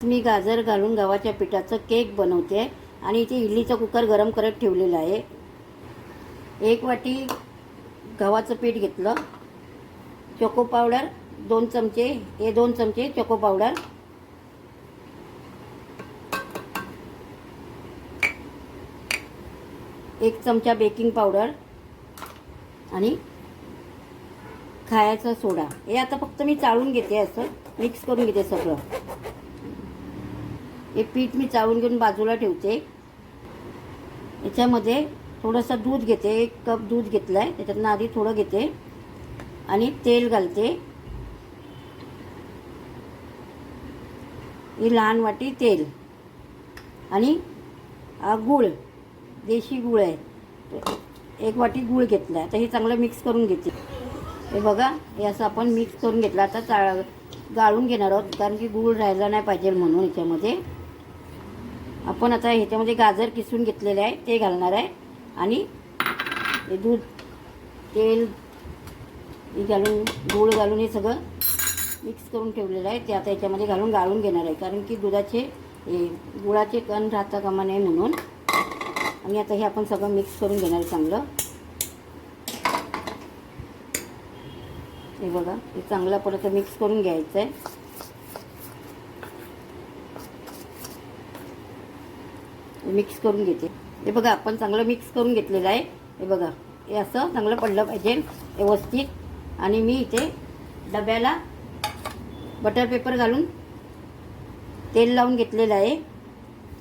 मी गाजर घालून गव्हाच्या पिठाचं केक बनवते आणि इथे इडलीचा कुकर गरम करत ठेवलेला आहे। 1 वाटी गव्हाचं पीठ घेतलं, चोको पावडर 2 चमचे, हे 2 चमचे चोको पावडर, एक चमचा बेकिंग पावडर आणि खायचा सोडा। हे आता फक्त मी चाळून घेते, असं मिक्स करून घेते सगळं। हे पीठ मी चाळून घेऊन बाजूला ठेवते। याच्यामध्ये थोडंसं दूध घेते, 1 कप दूध घेतलं आहे, त्याच्यातनं आधी थोडं घेते आणि तेल घालते। ही लहान वाटी तेल आणि गूळ, देशी गूळ आहे, 1 वाटी गूळ घेतला आहे। आता हे चांगलं मिक्स करून घेते। हे बघा, हे असं आपण मिक्स करून घेतलं। आता गाळून घेणार आहोत, कारण की गूळ राहायला नाही पाहिजे म्हणून। याच्यामध्ये आपण आता ह्याच्यामध्ये गाजर किसून घेतलेले आहे ते घालणार आहे आणि हे दूध, तेल हे घालून, गूळ घालून हे सगळं मिक्स करून ठेवलेलं आहे ते आता याच्यामध्ये घालून गाळून घेणार आहे, कारण की दुधाचे गुळाचे कण राहता कामा नये म्हणून। आणि आता हे आपण सगळं मिक्स करून घेणार आहे चांगलं। हे बघा, हे चांगलं परत मिक्स करून घ्यायचं आहे। मिक्स करून घेते। हे बघा, आपण चांगलं मिक्स करून घेतलेलं आहे। हे बघा, हे असं चांगलं पडलं पाहिजे व्यवस्थित। आणि मी इथे डब्याला बटर पेपर घालून तेल लावून घेतलेलं आहे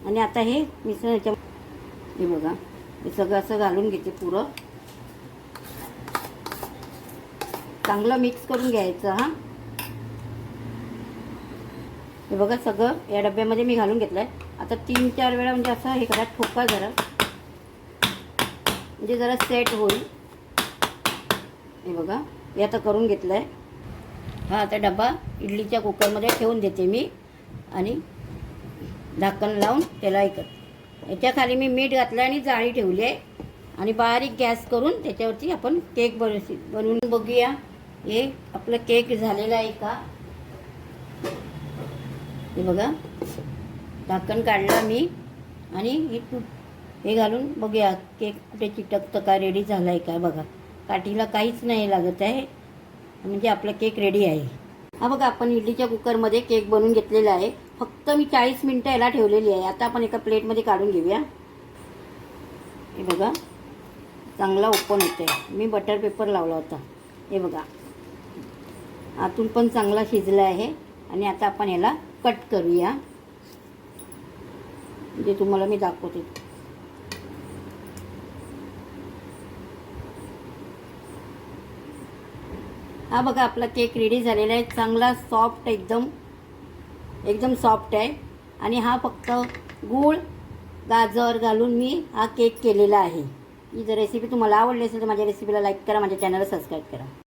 आणि आता हे मिश्रण याच्या, हे बघा, हे सगळं असं घालून घेते पुरं। चांगलं मिक्स करून घ्यायचं। हा, हे बघा, सगळं या डब्यामध्ये मी घालून घेतलं आहे। आता 3-4 वेळा म्हणजे असं हे करा, ठोका जरा, म्हणजे जरा सेट होईल। हे बघा, हे आता करून घेतलं आहे। हा, आता डबा इडलीच्या कुकरमध्ये ठेवून देते मी आणि झाकण लावून त्याला ऐकत। याच्या खाली मी मीठ घातलं आणि जाळी ठेवली आहे आणि बारीक गॅस करून त्याच्यावरती आपण केक बनवून बघूया हे आपलं केक झालेलं आहे का। हे बघा, झाकण काढलं मी आणि हे घालून बघूया केक कुठे चिटकतं का, रेडी झाला आहे का। बघा, काठीला काहीच नाही लागत आहे, म्हणजे आपला केक रेडी आहे। हा बघा, आपण इडलीच्या कुकरमध्ये केक बनवून घेतलेला आहे। फक्त मी 40 मिनिटं याला ठेवलेली आहे। आता आपण एका प्लेटमध्ये काढून घेऊया। हे बघा, चांगला ओपन होतं आहे। मी बटर पेपर लावला होता। हे बघा, आतून पण चांगला शिजला आहे आणि आता आपण याला कट करूया, जे तुम्हाला मी दाखवते। हा बघा, आपला केक रेडी झालेला आहे। चांगला सॉफ्ट, एकदम सॉफ्ट आहे आणि हा फक्त गूळ, गाजर घालून मी हा केक केलेला आहे। ही जर रेसिपी तुम्हाला आवडली असेल तर माझ्या रेसिपीला लाईक करा, माझ्या चॅनलला सबस्क्राईब करा।